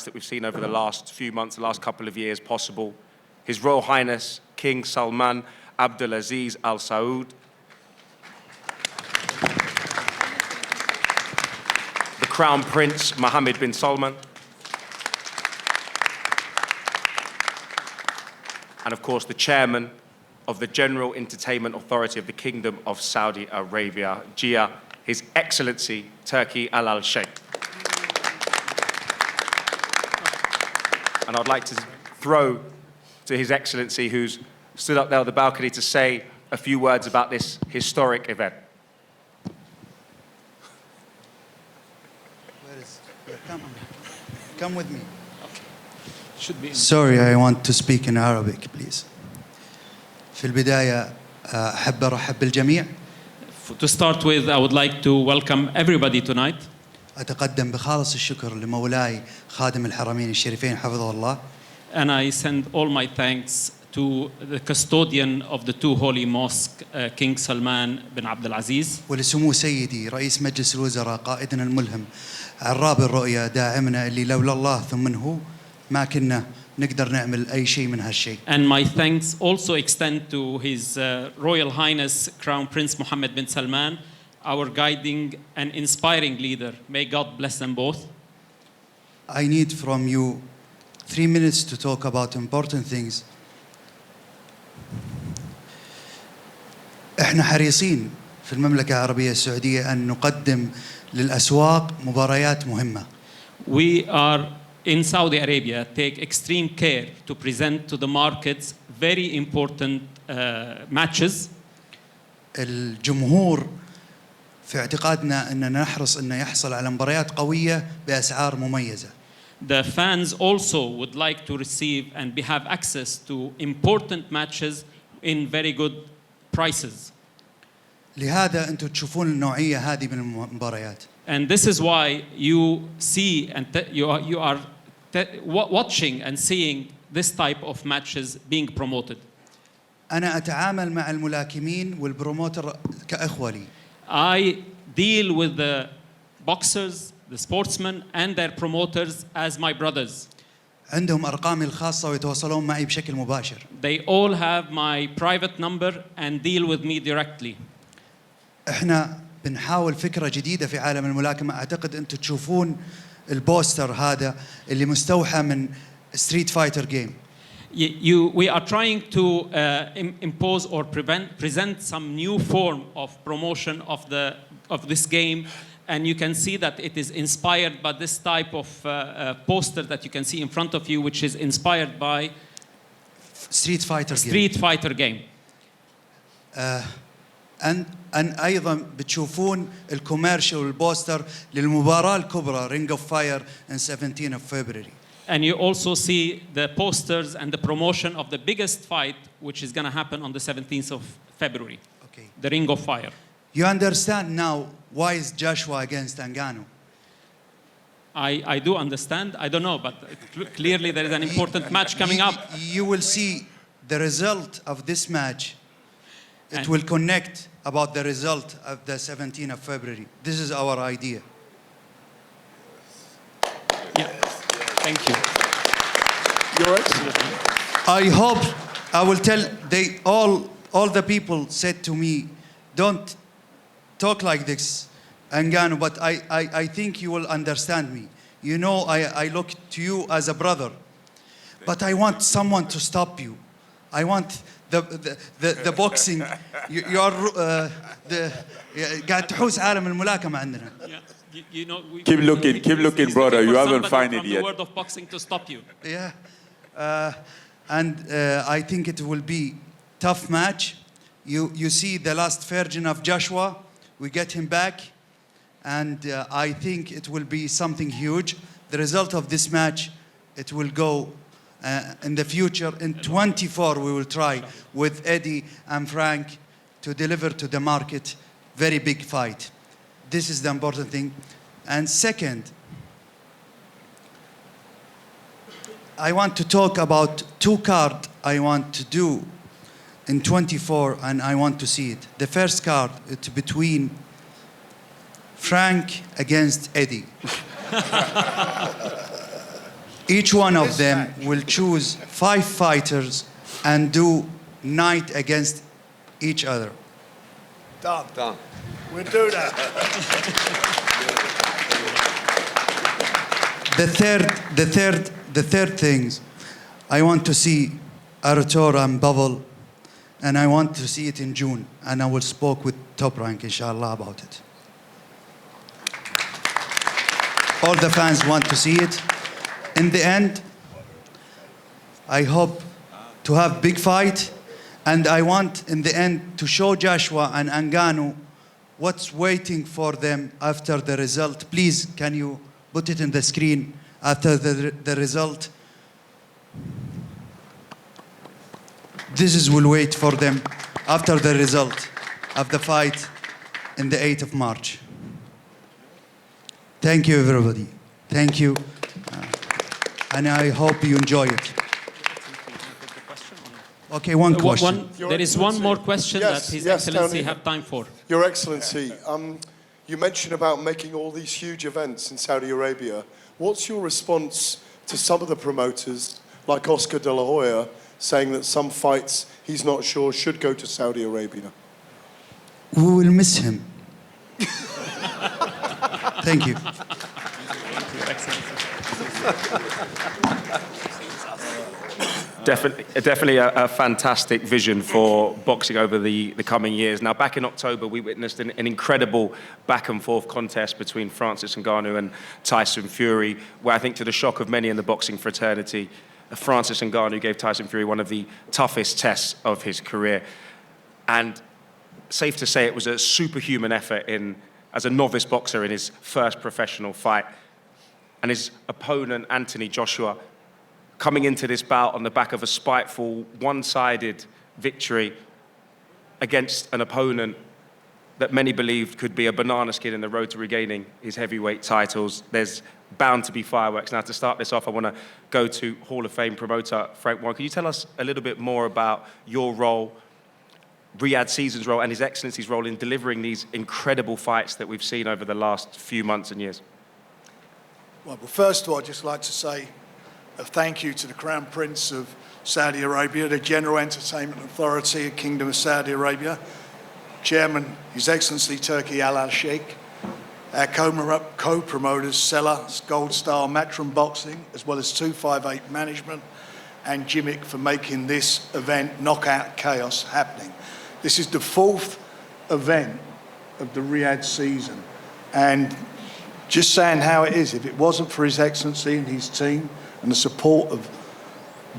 that we've seen over the last few months, the last couple of years possible. His Royal Highness King Salman Abdulaziz Al Saud, the Crown Prince Mohammed bin Salman, and of course the Chairman of the General Entertainment Authority of the Kingdom of Saudi Arabia, Jia, His Excellency Turki Al Sheikh. And I'd like to throw to His Excellency, who's stood up there on the balcony, to say a few words about this historic event. Come with me. Should be. Sorry, I want to speak in Arabic, please. في البداية أحب أرحب بالجميع. To start with, I would like to welcome everybody tonight. أتقدم بخالص الشكر لمولاي خادم الحرمين الشريفين حفظه الله. And I send all my thanks to the custodian of the two holy mosques, King Salman bin Abdul Aziz. ولسمو سيدي رئيس مجلس الوزراء قائدنا الملهم عراب الرؤيا داعمنا اللي لولا الله ثم هو ما كنا نقدر نعمل أي شيء من هالشيء. And my thanks also extend to His Royal Highness Crown Prince Mohammed bin Salman, our guiding and inspiring leader. May God bless them both. I need from you 3 minutes to talk about important things. احنا حريصين في المملكة العربية السعودية أن نقدم للأسواق مباريات مهمة. We are in Saudi Arabia take extreme care to present to the markets very important matches. الجمهور في اعتقادنا أننا نحرص أن يحصل على مباريات قوية بأسعار مميزة. The fans also would like to receive and have access to important matches in very good prices. لهذا أنتم تشوفون النوعية هذه من المباريات. And this is why you see and you are watching and seeing this type of matches being promoted. أنا أتعامل مع الملاكمين والبروموتر كأخوة لي. I deal with the boxers, the sportsmen, and their promoters as my brothers. عندهم أرقامي الخاصة ويتواصلون معي بشكل مباشر. They all have my private number and deal with me directly. إحنا بنحاول فكرة جديدة في عالم الملاكمة. أعتقد أنتم تشوفون البوستر هذا اللي مستوحى من ستريت فايتر جيم. We are trying to impose or present some new form of promotion of this game, and you can see that it is inspired by this type of poster that you can see in front of you, which is inspired by ستريت فايتر game. أن أيضا بتشوفون الكوميرشال والبوستر للمباراة الكبرى Ring of Fire on 17th of February. And you also see the posters and the promotion of the biggest fight, which is going to happen on the 17th of February. Okay. The Ring of Fire. You understand now why is Joshua against Ngannou? I do understand. I don't know, but clearly there is an important match coming up. You will see the result of this match. It And will connect about the result of the 17th of February. This is our idea. Yeah. Thank you. Your Excellency. I hope I will tell all the people said to me, don't talk like this, Ngannou, but I think you will understand me. You know, I look to you as a brother, but I want someone to stop you. I want the boxing. You are قاعد تحوس عالم الملاكمة عندنا. You know, Keep looking, brother. You haven't found it yet. The word of boxing to stop you. Yeah, and I think it will be tough match. You see the last virgin of Joshua, we get him back, and I think it will be something huge. The result of this match, it will go in the future. In 24, we will try with Eddie and Frank to deliver to the market very big fight. This is the important thing. And second, I want to talk about two cards I want to do in 24, and I want to see it. The first card, it's between Frank against Eddie. Each one of them will choose 5 fighters and do night against each other. Done. Done. We'll do that. The third things, I want to see Arator and Bubble, and I want to see it in June, and I will speak with Top Rank, inshallah, about it. All the fans want to see it. In the end, I hope to have big fight, and I want in the end to show Joshua and Ngannou what's waiting for them after the result. Please, can you put it in the screen after the result? Will wait for them after the result of the fight in the 8th of March. Thank you, everybody. Thank you. And I hope you enjoy it. Okay, one question. There is one more question that His Excellency have time for. Your Excellency, you mentioned about making all these huge events in Saudi Arabia. What's your response to some of the promoters, like Oscar de la Hoya, saying that some fights he's not sure should go to Saudi Arabia? We will miss him. Thank you. Definitely a fantastic vision for boxing over the coming years. Now, back in October, we witnessed an incredible back-and-forth contest between Francis Ngannou and Tyson Fury, where I think to the shock of many in the boxing fraternity, Francis Ngannou gave Tyson Fury one of the toughest tests of his career. And safe to say it was a superhuman effort as a novice boxer in his first professional fight. And his opponent, Anthony Joshua, coming into this bout on the back of a spiteful, one-sided victory against an opponent that many believed could be a banana skin in the road to regaining his heavyweight titles. There's bound to be fireworks. Now, to start this off, I want to go to Hall of Fame promoter Frank Warren. Could you tell us a little bit more about your role, Riyadh Season's role, and His Excellency's role in delivering these incredible fights that we've seen over the last few months and years? Well, first of all, I'd just like to say a thank you to the Crown Prince of Saudi Arabia, the General Entertainment Authority of Kingdom of Saudi Arabia, Chairman, His Excellency Turki Al Sheikh, our co-promoters, Sella, Gold Star, Matchroom Boxing, as well as 258 Management, and Jimmick for making this event, Knockout Chaos, happening. This is the 4th event of the Riyadh season. And just saying how it is, if it wasn't for His Excellency and his team and the support of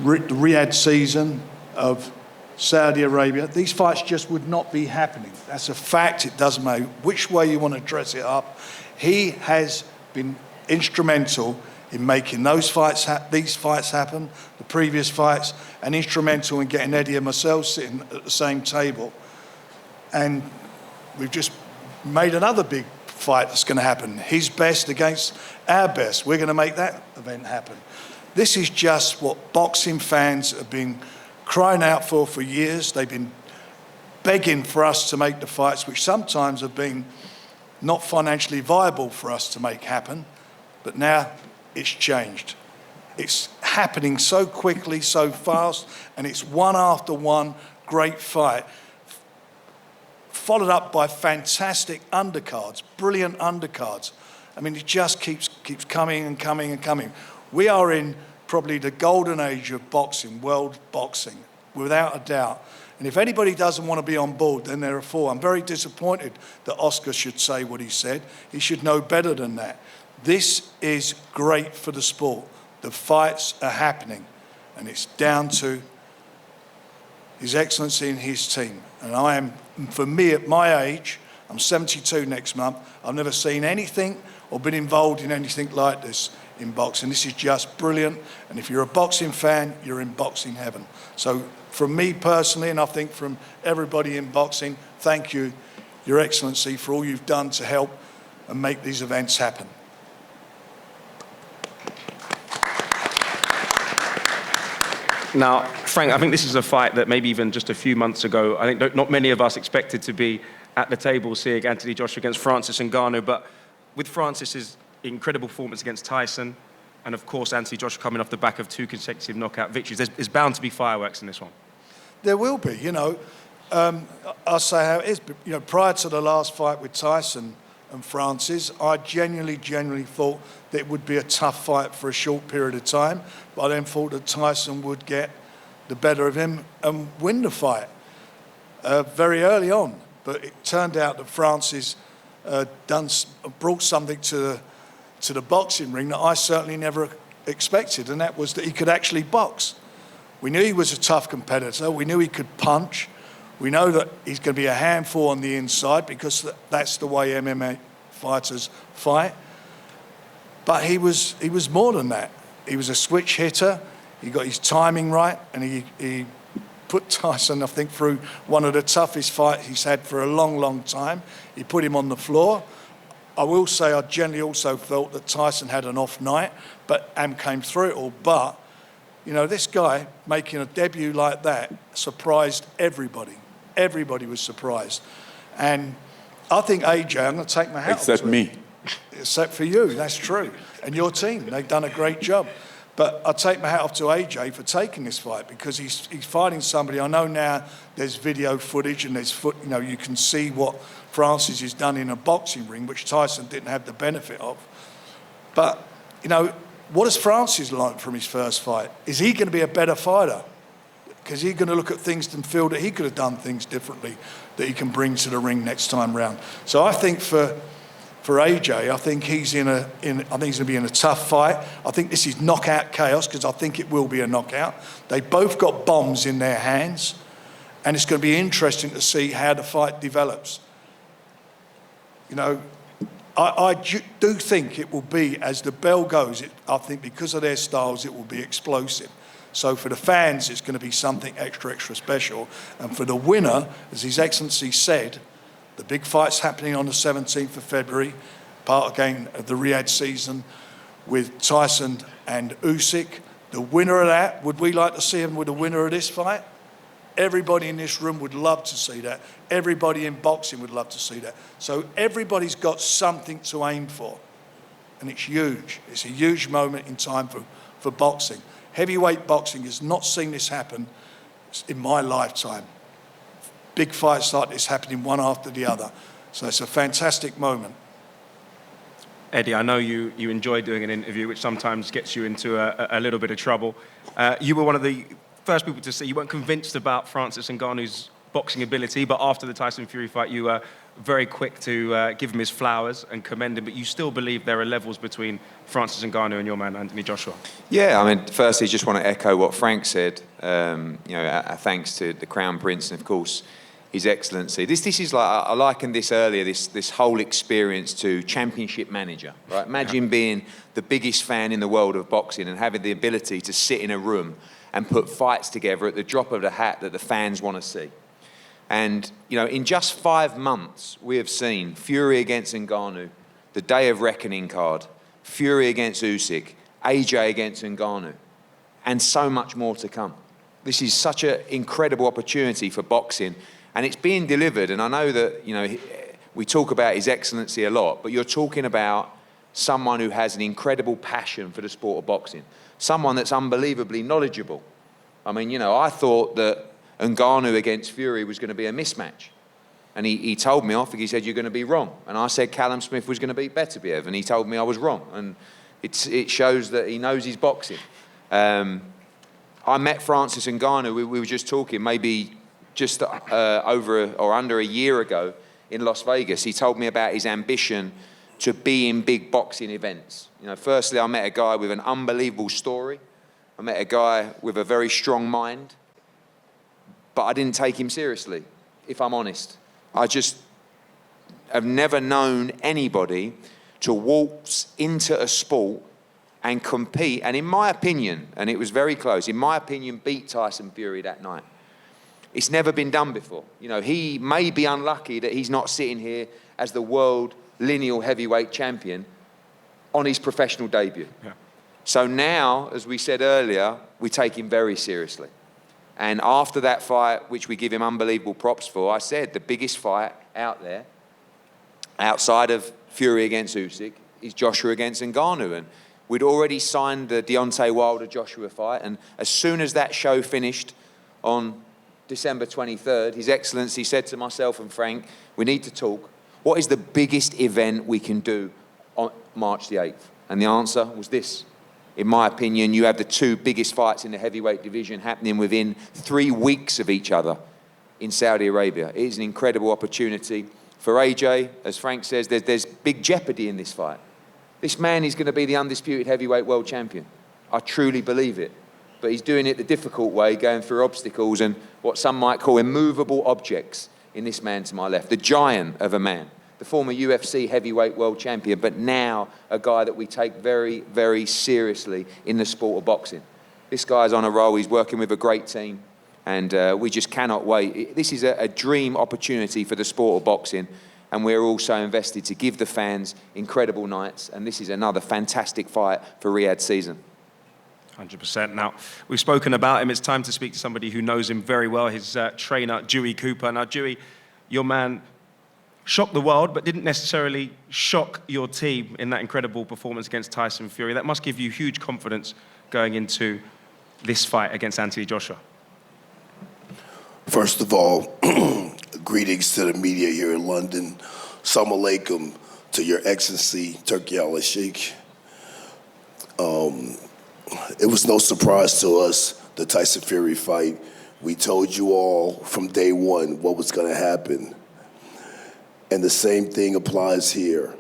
the Riyadh season of Saudi Arabia, these fights just would not be happening. That's a fact. It doesn't matter which way you want to dress it up. He has been instrumental in making these fights happen, the previous fights, and instrumental in getting Eddie and myself sitting at the same table. And we've just made another big fight that's going to happen. His best against our best. We're going to make that event happen. This is just what boxing fans have been crying out for years. They've been begging for us to make the fights, which sometimes have been not financially viable for us to make happen. But now it's changed. It's happening so quickly, so fast, and it's one after one great fight, followed up by fantastic undercards, brilliant undercards. I mean, it just keeps coming and coming and coming. We are in probably the golden age of boxing, world boxing, without a doubt. And if anybody doesn't want to be on board, then they're a fool. I'm very disappointed that Oscar should say what he said. He should know better than that. This is great for the sport. The fights are happening, and it's down to His Excellency and his team. And I am, for me, at my age, I'm 72 next month, I've never seen anything or been involved in anything like this in boxing. This is just brilliant, and if you're a boxing fan, you're in boxing heaven. So from me personally, and I think from everybody in boxing, thank you, Your Excellency, for all you've done to help and make these events happen. Now, Frank, I think this is a fight that maybe even just a few months ago, I think not many of us expected to be at the table seeing Anthony Joshua against Francis Ngannou, but with Francis's incredible performance against Tyson, and of course, Anthony Joshua coming off the back of 2 consecutive knockout victories. There's bound to be fireworks in this one. There will be, you know. I'll say how it is. But, you know, prior to the last fight with Tyson and Francis, I genuinely thought that it would be a tough fight for a short period of time. But I then thought that Tyson would get the better of him and win the fight very early on. But it turned out that Francis brought something to the boxing ring that I certainly never expected, and that was that he could actually box. We knew he was a tough competitor. We knew he could punch. We know that he's going to be a handful on the inside because that's the way MMA fighters fight. But he was more than that. He was a switch hitter. He got his timing right, and he put Tyson, I think, through one of the toughest fights he's had for a long time. He put him on the floor. I will say I generally also felt that Tyson had an off night, but came through it all. But, you know, this guy making a debut like that surprised everybody. Everybody was surprised. And I think AJ, I'm going to take my hat off to Except me. Except for you, that's true. And your team, they've done a great job. But I take my hat off to AJ for taking this fight because he's fighting somebody. I know now there's video footage and you know, you can see what Francis has done in a boxing ring, which Tyson didn't have the benefit of. But, you know, what has Francis learned from his first fight? Is he going to be a better fighter? Because he's going to look at things and feel that he could have done things differently that he can bring to the ring next time round. So I think for AJ, I think he's I think he's going to be in a tough fight. I think this is knockout chaos because I think it will be a knockout. They both got bombs in their hands, and it's going to be interesting to see how the fight develops. You know, I do think it will be, as the bell goes, I think because of their styles, it will be explosive. So for the fans, it's going to be something extra special. And for the winner, as His Excellency said, the big fight's happening on the 17th of February, part again of the Riyadh season with Tyson and Usyk. The winner of that, would we like to see him with the winner of this fight? Everybody in this room would love to see that. Everybody in boxing would love to see that. So everybody's got something to aim for. And it's huge. It's a huge moment in time for boxing. Heavyweight boxing has not seen this happen in my lifetime. Big fights like this happening one after the other. So it's a fantastic moment. Eddie, I know you enjoy doing an interview, which sometimes gets you into a little bit of trouble. You were one of the first people to say you weren't convinced about Francis Ngannou's boxing ability, but after the Tyson Fury fight, you were very quick to give him his flowers and commend him, but you still believe there are levels between Francis Ngannou and your man, Anthony Joshua. Yeah, I mean, firstly, just want to echo what Frank said. Thanks to the Crown Prince and, of course, His Excellency. This is like, I likened this earlier, this whole experience to championship manager, right? Imagine being the biggest fan in the world of boxing and having the ability to sit in a room and put fights together at the drop of the hat that the fans want to see. And, you know, in just 5 months, we have seen Fury against Ngannou, the Day of Reckoning card, Fury against Usyk, AJ against Ngannou, and so much more to come. This is such an incredible opportunity for boxing, and it's being delivered. And I know that, you know, we talk about His Excellency a lot, but you're talking about someone who has an incredible passion for the sport of boxing, someone that's unbelievably knowledgeable. I mean, you know, I thought that Ngannou against Fury was going to be a mismatch. And he told me off, he said, you're going to be wrong. And I said Callum Smith was going to beat Beterbiev, and he told me I was wrong. And it shows that he knows his boxing. I met Francis Ngannou, we were just talking, maybe just under a year ago in Las Vegas. He told me about his ambition to be in big boxing events. You know, firstly, I met a guy with an unbelievable story. I met a guy with a very strong mind. But I didn't take him seriously, if I'm honest. I just have never known anybody to waltz into a sport and compete, and in my opinion, and it was very close, in my opinion, beat Tyson Fury that night. It's never been done before. You know, he may be unlucky that he's not sitting here as the world lineal heavyweight champion on his professional debut. Yeah. So now, as we said earlier, we take him very seriously. And after that fight, which we give him unbelievable props for, I said the biggest fight out there, outside of Fury against Usyk, is Joshua against Ngannou. And We'd already signed the Deontay Wilder-Joshua fight, and as soon as that show finished on December 23rd, His Excellency said to myself and Frank, we need to talk. What is the biggest event we can do on March the 8th? And the answer was this. In my opinion, you have the two biggest fights in the heavyweight division happening within 3 weeks of each other in Saudi Arabia. It is an incredible opportunity. For AJ, as Frank says, there's big jeopardy in this fight. This man is going to be the undisputed heavyweight world champion. I truly believe it. But he's doing it the difficult way, going through obstacles and what some might call immovable objects in this man to my left. The giant of a man, the former UFC heavyweight world champion, but now a guy that we take very, very seriously in the sport of boxing. This guy's on a roll. He's working with a great team, and we just cannot wait. This is a dream opportunity for the sport of boxing, and we're also invested to give the fans incredible nights, and this is another fantastic fight for Riyadh season. 100%. Now, we've spoken about him. It's time to speak to somebody who knows him very well, his trainer, Dewey Cooper. Now, Dewey, your man shocked the world, but didn't necessarily shock your team in that incredible performance against Tyson Fury. That must give you huge confidence going into this fight against Anthony Joshua. First of all, greetings to the media here in London. Assalamu alaikum to Your Excellency, Turki al-Sheikh. It was no surprise to us, the Tyson Fury fight. We told you all from day one what was going to happen. And the same thing applies here.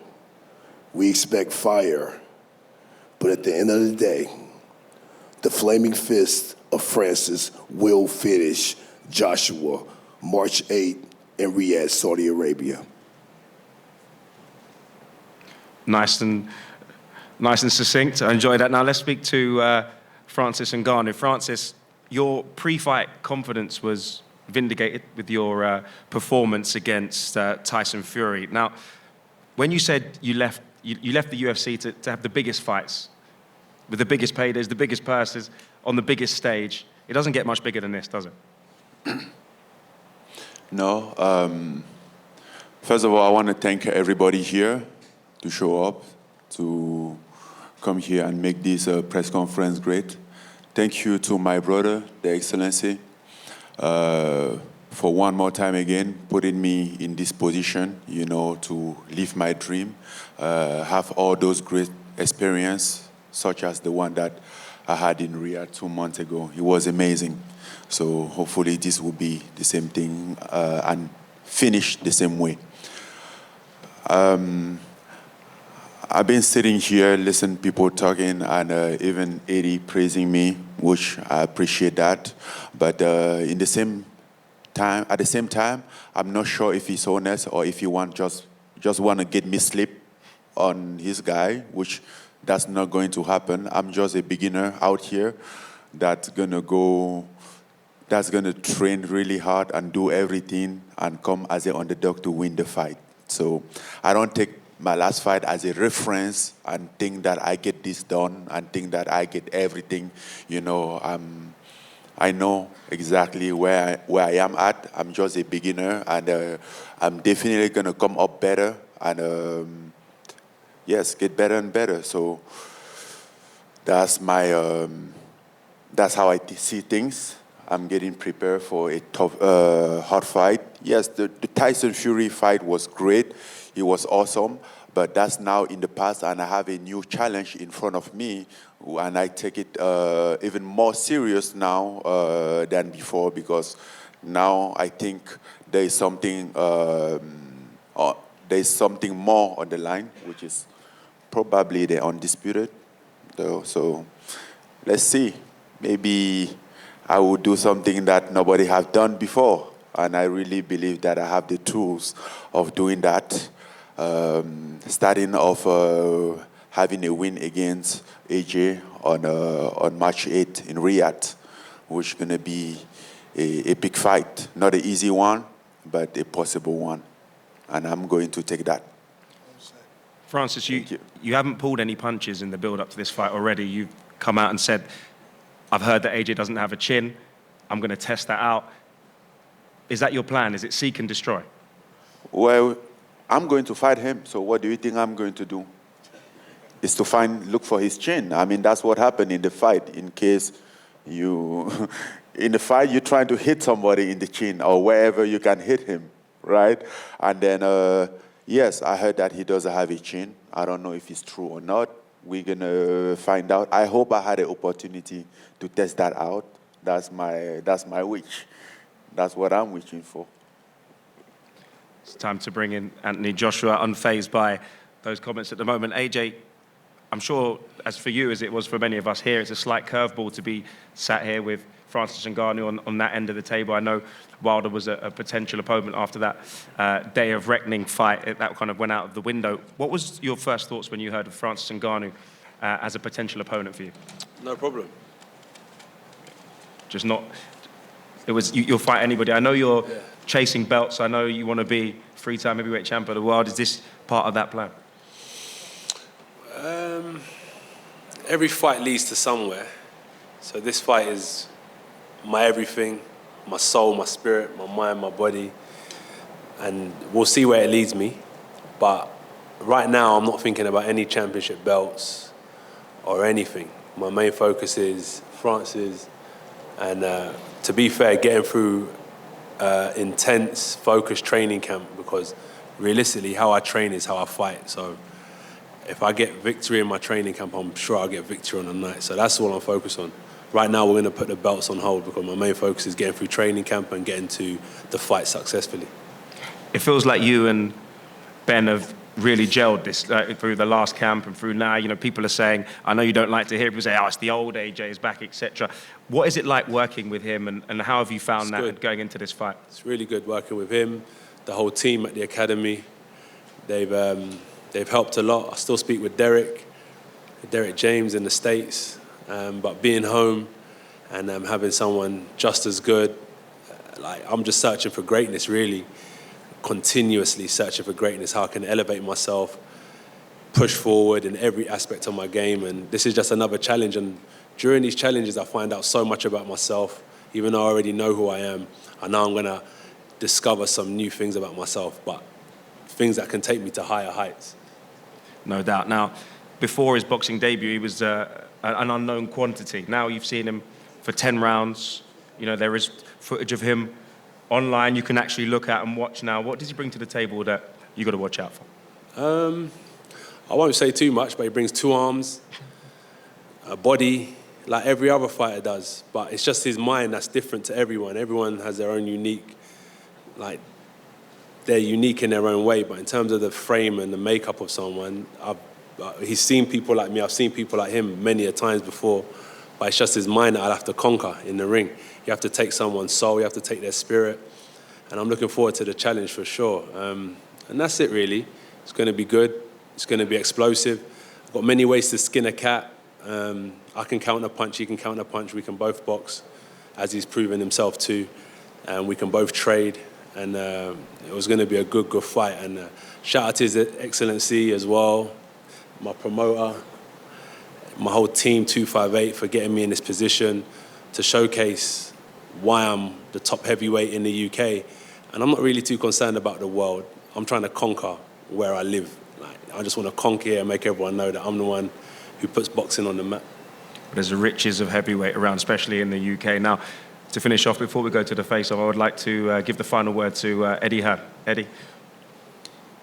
We expect fire, but at the end of the day, the flaming fist of Francis will finish Joshua March 8th in Riyadh, Saudi Arabia. Nice and succinct. I enjoyed that. Now let's speak to Francis Ngannou. Francis, your pre-fight confidence was vindicated with your performance against Tyson Fury. Now, when you said you left the UFC to have the biggest fights, with the biggest paydays, the biggest purses, on the biggest stage, it doesn't get much bigger than this, does it? No. First of all, I want to thank everybody here to show up, to come here and make this press conference great. Thank you to my brother, the Excellency, for one more time again putting me in this position, you know, to live my dream, have all those great experiences, such as the one that I had in Riyadh 2 months ago. It was amazing. So hopefully this will be the same thing and finish the same way. I've been sitting here, listening to people talking, and even Eddie praising me, which I appreciate that. But at the same time, I'm not sure if he's honest or if he just want to get me sleep on his guy, which that's not going to happen. I'm just a beginner out here that's gonna train really hard and do everything and come as an underdog to win the fight. So I don't take my last fight as a reference and think that I get this done and think that I get everything. You know, I know exactly where I am at. I'm just a beginner, and I'm definitely gonna come up better and yes, get better and better. So that's my that's how I see things. I'm getting prepared for a tough, hard fight. Yes, the Tyson Fury fight was great. It was awesome, but that's now in the past, and I have a new challenge in front of me, and I take it even more serious now than before, because now I think there is something more on the line, which is probably the Undisputed. So let's see. Maybe I will do something that nobody has done before, and I really believe that I have the tools of doing that. Starting off having a win against AJ on March 8th in Riyadh, which is going to be a big fight. Not an easy one, but a possible one. And I'm going to take that. Francis, you haven't pulled any punches in the build-up to this fight already. You've come out and said, I've heard that AJ doesn't have a chin. I'm going to test that out. Is that your plan? Is it seek and destroy? Well, I'm going to fight him, so what do you think I'm going to do? is to look for his chin. I mean, that's what happened in the fight. In case you, in the fight, you're trying to hit somebody in the chin or wherever you can hit him, right? And then, yes, I heard that he doesn't have a chin. I don't know if it's true or not. We're gonna find out. I hope I had an opportunity to test that out. That's my wish. That's what I'm wishing for. It's time to bring in Anthony. Joshua, unfazed by those comments at the moment. AJ, I'm sure, as for you as it was for many of us here, it's a slight curveball to be sat here with Francis Ngannou on that end of the table. I know Wilder was a potential opponent after that day of reckoning fight. That kind of went out of the window. What was your first thoughts when you heard of Francis Ngannou as a potential opponent for you? No problem. Just not... It was you'll fight anybody. I know you're chasing belts. I know you want to be three-time heavyweight champion of the world. Is this part of that plan? Every fight leads to somewhere. So this fight is my everything, my soul, my spirit, my mind, my body. And we'll see where it leads me. But right now, I'm not thinking about any championship belts or anything. My main focus is Francis. And to be fair, getting through intense, focused training camp, because realistically, how I train is how I fight. So if I get victory in my training camp, I'm sure I'll get victory on the night. So that's all I'm focused on. Right now, we're going to put the belts on hold because my main focus is getting through training camp and getting to the fight successfully. It feels like you and Ben have really gelled this through the last camp and through now. You know, people are saying, I know you don't like to hear people say, oh, it's the old AJ is back, etc. What is it like working with him, and how have you found that going into this fight? It's really good working with him, the whole team at the academy. They've helped a lot. I still speak with Derek James in the States, but being home and having someone just as good, I'm just searching for greatness, really. Continuously searching for greatness, how I can elevate myself, push forward in every aspect of my game, and this is just another challenge. And during these challenges, I find out so much about myself. Even though I already know who I am, I know I'm gonna discover some new things about myself, but things that can take me to higher heights. No doubt. Now, before his boxing debut, he was an unknown quantity. Now you've seen him for 10 rounds. You know, there is footage of him online you can actually look at and watch now. What does he bring to the table that you got to watch out for? I won't say too much, but he brings 2 arms, a body, like every other fighter does. But it's just his mind that's different to everyone. Everyone has their own unique, they're unique in their own way. But in terms of the frame and the makeup of someone, he's seen people like me. I've seen people like him many a times before. But it's just his mind that I'll have to conquer in the ring. You have to take someone's soul, you have to take their spirit. And I'm looking forward to the challenge for sure. And that's it, really. It's going to be good. It's going to be explosive. I've got many ways to skin a cat. I can counter punch, he can counter punch. We can both box, as he's proven himself too. And we can both trade. And it was going to be a good fight. And shout out to His Excellency as well, my promoter, my whole team, 258, for getting me in this position to showcase why I'm the top heavyweight in the UK. And I'm not really too concerned about the world. I'm trying to conquer where I live. I just want to conquer here and make everyone know that I'm the one who puts boxing on the map. There's the riches of heavyweight around, especially in the UK. Now, to finish off, before we go to the face-off, I would like to give the final word to Eddie Hearn. Eddie?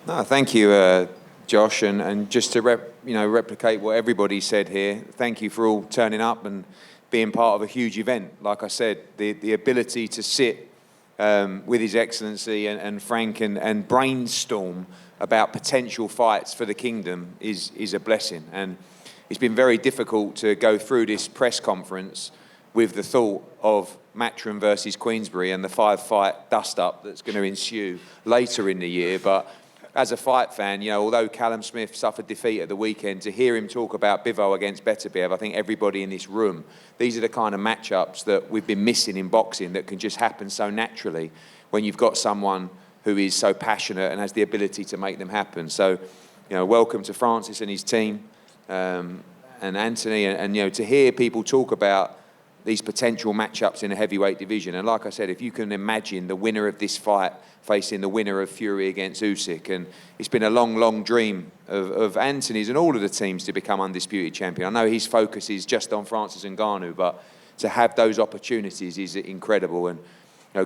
No, thank you, Josh, and just to replicate what everybody said here, thank you for all turning up and being part of a huge event. Like I said, the ability to sit with His Excellency and Frank and brainstorm about potential fights for the kingdom is a blessing. And it's been very difficult to go through this press conference with the thought of Matchroom versus Queensberry and the 5-fight dust-up that's going to ensue later in the year. But as a fight fan, although Callum Smith suffered defeat at the weekend, to hear him talk about Bivol against Beterbiev, I think everybody in this room, these are the kind of matchups that we've been missing in boxing that can just happen so naturally when you've got someone who is so passionate and has the ability to make them happen. So, welcome to Francis and his team, and Anthony, and to hear people talk about these potential matchups in a heavyweight division. And like I said, if you can imagine the winner of this fight facing the winner of Fury against Usyk, and it's been a long, long dream of Anthony's and all of the teams to become undisputed champion. I know his focus is just on Francis Ngannou, but to have those opportunities is incredible. And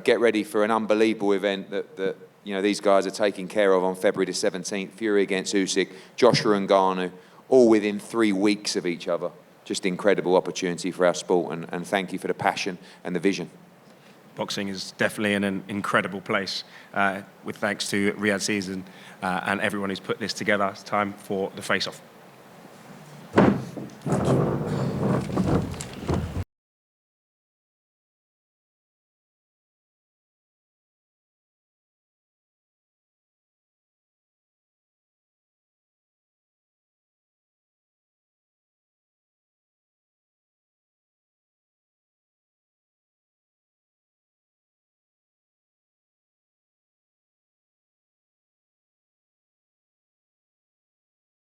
get ready for an unbelievable event that these guys are taking care of on February the 17th. Fury against Usyk, Joshua and Ngannou, all within 3 weeks of each other. Just incredible opportunity for our sport, and thank you for the passion and the vision. Boxing is definitely in an incredible place, with thanks to Riyadh Season and everyone who's put this together. It's time for the face-off.